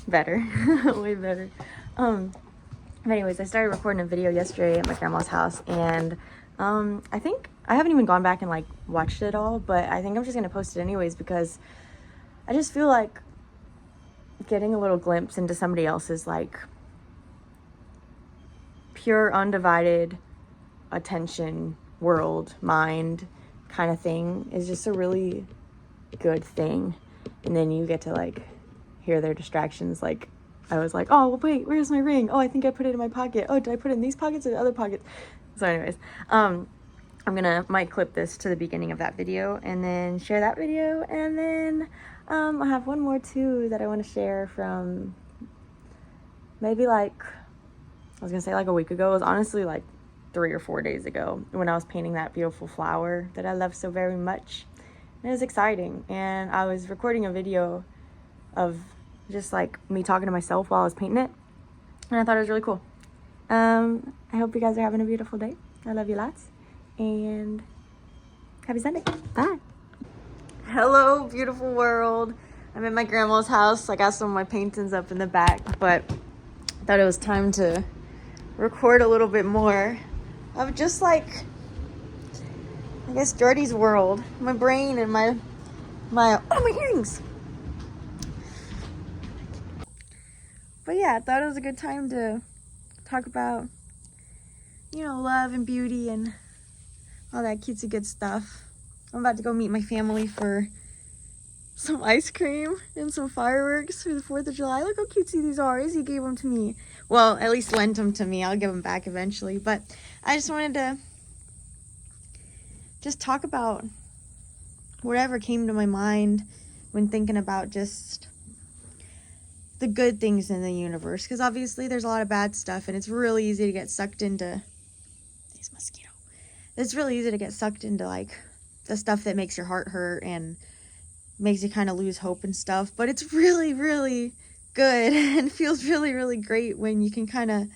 better. Way better. But anyways, I started recording a video yesterday at my grandma's house, and I think I haven't even gone back and like watched it all, but I think I'm just gonna post it anyways because I just feel like getting a little glimpse into somebody else's like pure undivided attention, world, mind kind of thing is just a really good thing. And then you get to like hear their distractions. Like I was like, oh wait, where's my ring? Oh, I think I put it in my pocket. Oh, did I put it in these pockets or the other pockets? So anyways, might clip this to the beginning of that video and then share that video, and then I have one more too that I want to share from maybe like, I was gonna say like a week ago. It was honestly like 3 or 4 days ago when I was painting that beautiful flower that I love so very much. And it was exciting, and I was recording a video of just like me talking to myself while I was painting it, and I thought it was really cool. I hope you guys are having a beautiful day. I love you lots, and happy Sunday. Bye. Hello, beautiful world. I'm at my grandma's house. I got some of my paintings up in the back, but I thought it was time to record a little bit more of just like, I guess, Jordy's world, my brain, and my earrings. But yeah, I thought it was a good time to talk about, you know, love and beauty and all that cutesy good stuff. I'm about to go meet my family for some ice cream and some fireworks for the 4th of July. Look how cutesy these are. Izzy gave them to me. Well, at least lent them to me. I'll give them back eventually. But I just wanted to just talk about whatever came to my mind when thinking about just the good things in the universe, because obviously there's a lot of bad stuff, and it's really easy to get sucked into these mosquitoes. It's really easy to get sucked into like the stuff that makes your heart hurt and makes you kind of lose hope and stuff. But it's really, really good and feels really, really great when you can kind of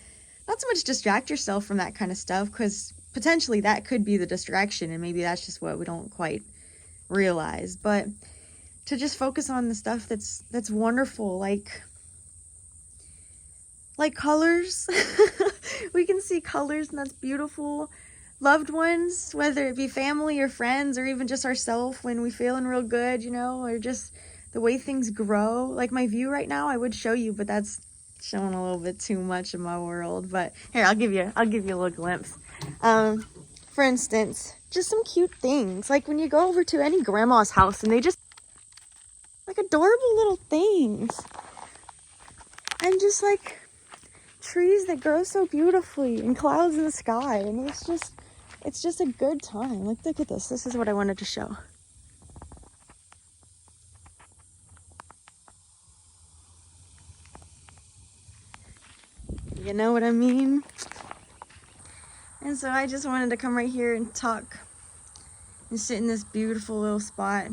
not so much distract yourself from that kind of stuff, because potentially that could be the distraction, and maybe that's just what we don't quite realize. But to just focus on the stuff that's wonderful, like colors. We can see colors, and that's beautiful. Loved ones, whether it be family or friends or even just ourselves when we feeling real good, you know, or just the way things grow. Like my view right now, I would show you, but that's showing a little bit too much of my world. But here, I'll give you a little glimpse. For instance, just some cute things. Like when you go over to any grandma's house and they just like adorable little things. And just like trees that grow so beautifully and clouds in the sky, and it's just a good time. Like, look at this. This is what I wanted to show. You know what I mean? And so I just wanted to come right here and talk and sit in this beautiful little spot,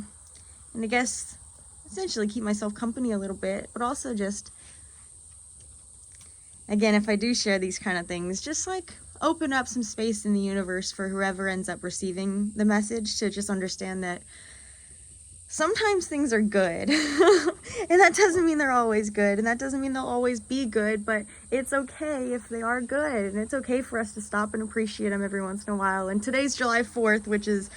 and I guess essentially keep myself company a little bit, but also just, again, if I do share these kind of things, just like open up some space in the universe for whoever ends up receiving the message to just understand that sometimes things are good. And that doesn't mean they're always good, and that doesn't mean they'll always be good, but it's okay if they are good, and it's okay for us to stop and appreciate them every once in a while. And today's July 4th, which is,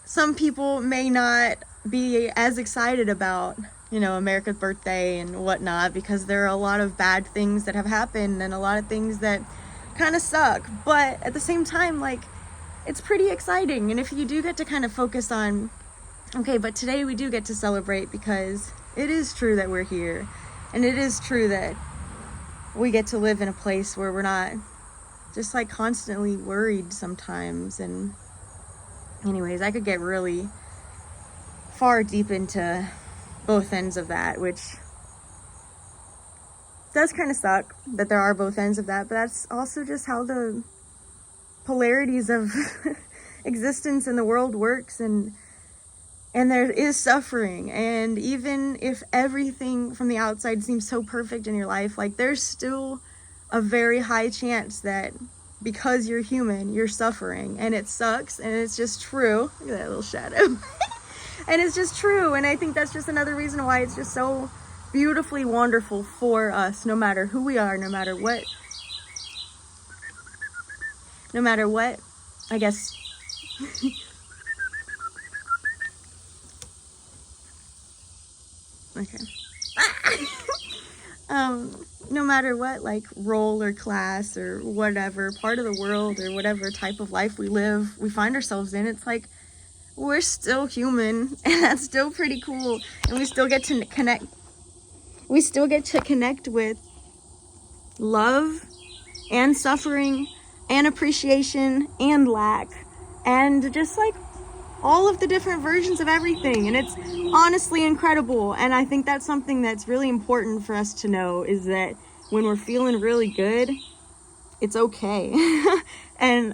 some people may not be as excited about, you know, America's birthday and whatnot, because there are a lot of bad things that have happened and a lot of things that kind of suck. But at the same time, like, it's pretty exciting. And if you do get to kind of focus on, okay, but today we do get to celebrate because it is true that we're here, and it is true that we get to live in a place where we're not just like constantly worried sometimes. And anyways, I could get really far deep into both ends of that, which does kind of suck that there are both ends of that, but that's also just how the polarities of existence in the world works. And there is suffering, and even if everything from the outside seems so perfect in your life, like, there's still a very high chance that because you're human, you're suffering, and it sucks, and it's just true. Look at that little shadow. And it's just true, and I think that's just another reason why it's just so beautifully wonderful for us, no matter who we are, no matter what, I guess. Okay. No matter what, like, role or class or whatever part of the world or whatever type of life we live, we find ourselves in, it's like, we're still human, and that's still pretty cool, and we still get to connect with love and suffering and appreciation and lack and just like all of the different versions of everything, and it's honestly incredible. And I think that's something that's really important for us to know, is that when we're feeling really good, it's okay. And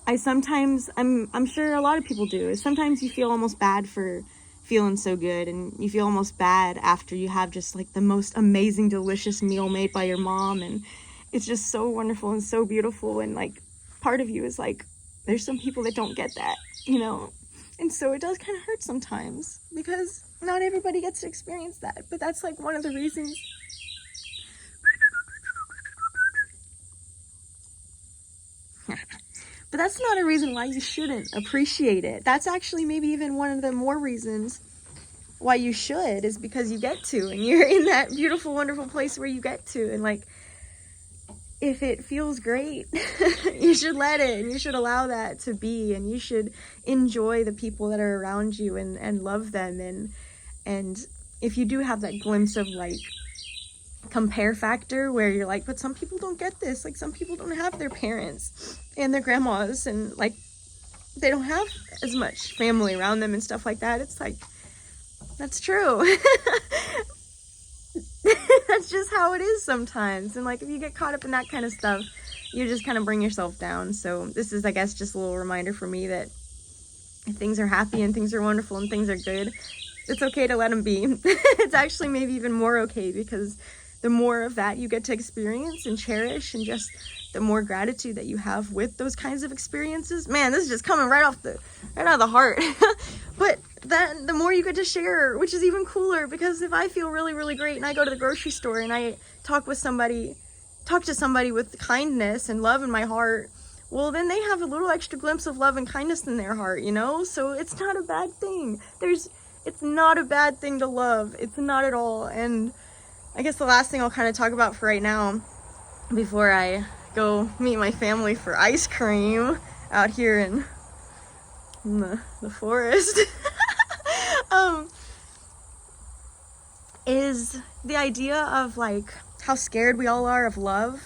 I'm sure a lot of people do, is sometimes you feel almost bad for feeling so good, and you feel almost bad after you have just like the most amazing, delicious meal made by your mom, and it's just so wonderful and so beautiful, and like part of you is like, there's some people that don't get that, you know? And so it does kind of hurt sometimes, because not everybody gets to experience that. But that's like one of the reasons. But that's not a reason why you shouldn't appreciate it. That's actually maybe even one of the more reasons why you should, is because you get to, and you're in that beautiful, wonderful place where you get to. And like, if it feels great, you should let it, and you should allow that to be, and you should enjoy the people that are around you and love them. And if you do have that glimpse of like compare factor where you're like, but some people don't get this, like some people don't have their parents and their grandmas, and like they don't have as much family around them and stuff like that, it's like, that's true. That's just how it is sometimes. And like, if you get caught up in that kind of stuff, you just kind of bring yourself down. So this is, I guess, just a little reminder for me that if things are happy and things are wonderful and things are good, it's okay to let them be. It's actually maybe even more okay, because the more of that you get to experience and cherish, and just the more gratitude that you have with those kinds of experiences. Man, this is just coming right out of the heart. But then the more you get to share, which is even cooler, because if I feel really, really great and I go to the grocery store and I talk to somebody with kindness and love in my heart, well, then they have a little extra glimpse of love and kindness in their heart, you know? So it's not a bad thing. It's not a bad thing to love. It's not at all. And I guess the last thing I'll kind of talk about for right now, before I go meet my family for ice cream out here in the forest, is the idea of like how scared we all are of love.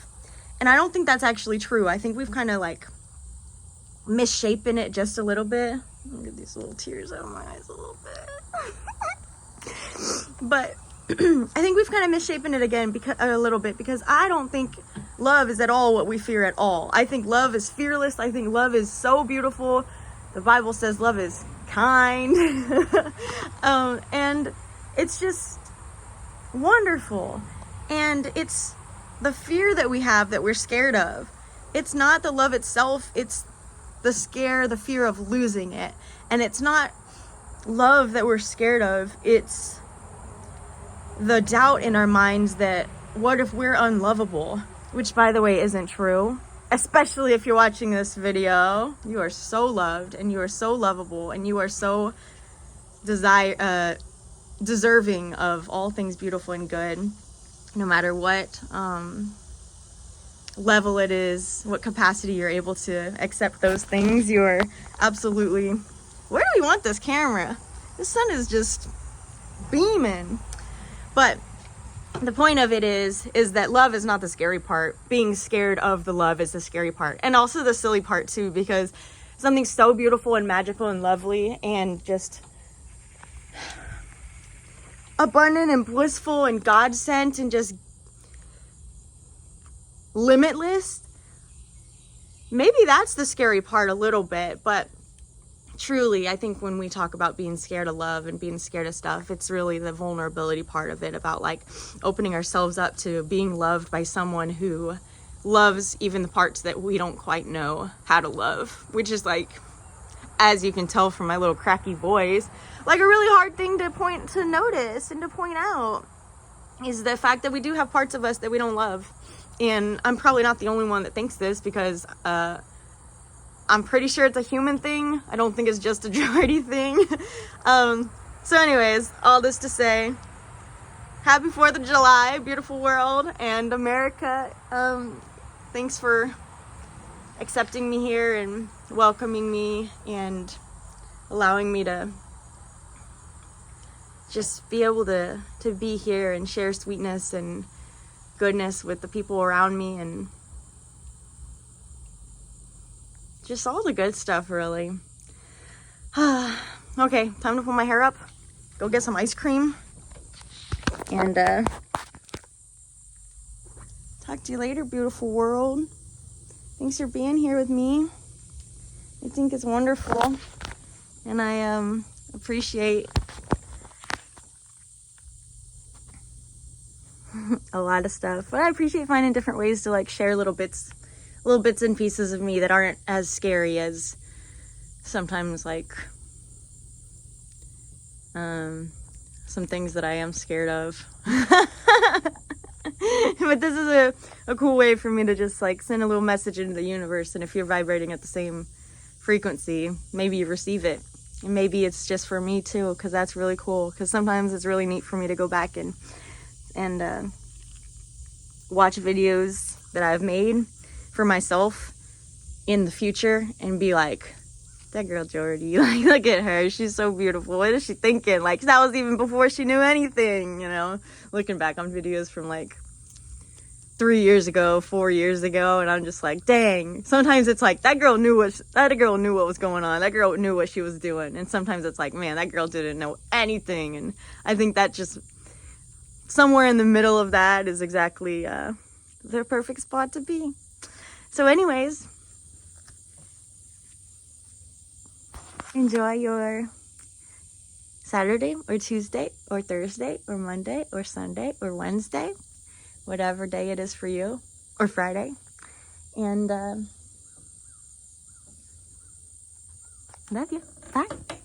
And I don't think that's actually true. I think we've kind of like misshapen it just a little bit. I'll get these little tears out of my eyes a little bit. But I think we've kind of misshapen it again a little bit, because I don't think love is at all what we fear at all. I think love is fearless. I think love is so beautiful. The Bible says love is kind. And it's just wonderful. And it's the fear that we have, that we're scared of. It's not the love itself. It's the fear of losing it. And it's not love that we're scared of. It's the doubt in our minds that, what if we're unlovable? Which, by the way, isn't true. Especially if you're watching this video. You are so loved, and you are so lovable, and you are so deserving of all things beautiful and good, no matter what level it is, what capacity you're able to accept those things. You are absolutely... Where do we want this camera? The sun is just beaming. But the point of it is that love is not the scary part. Being scared of the love is the scary part. And also the silly part too, because something so beautiful and magical and lovely and just abundant and blissful and God-sent and just limitless, maybe that's the scary part a little bit. But truly, I think when we talk about being scared of love and being scared of stuff, it's really the vulnerability part of it, about like opening ourselves up to being loved by someone who loves even the parts that we don't quite know how to love, which is like, as you can tell from my little cracky voice, like a really hard thing to notice and to point out. is the fact that we do have parts of us that we don't love. And I'm probably not the only one that thinks this, because I'm pretty sure it's a human thing. I don't think it's just a Jordy thing. So anyways, all this to say, happy 4th of July, beautiful world, and America. Thanks for accepting me here and welcoming me and allowing me to just be able to be here and share sweetness and goodness with the people around me, and just all the good stuff, really. Okay, time to pull my hair up, go get some ice cream, and talk to you later, beautiful world. Thanks for being here with me. I think it's wonderful, and I appreciate a lot of stuff, but I appreciate finding different ways to like share little bits and pieces of me that aren't as scary as sometimes like some things that I am scared of. But this is a cool way for me to just like send a little message into the universe, and if you're vibrating at the same frequency, maybe you receive it, and maybe it's just for me too, because that's really cool. Because sometimes it's really neat for me to go back and watch videos that I've made for myself in the future and be like, that girl Jordy, like, look at her, she's so beautiful, what is she thinking? Like, that was even before she knew anything, you know, looking back on videos from like 3 years ago, 4 years ago, and I'm just like, dang. Sometimes it's like, that girl knew what was going on, that girl knew what she was doing, and sometimes it's like, man, that girl didn't know anything. And I think that just somewhere in the middle of that is exactly the perfect spot to be. So anyways, enjoy your Saturday or Tuesday or Thursday or Monday or Sunday or Wednesday, whatever day it is for you, or Friday. And love you. Bye.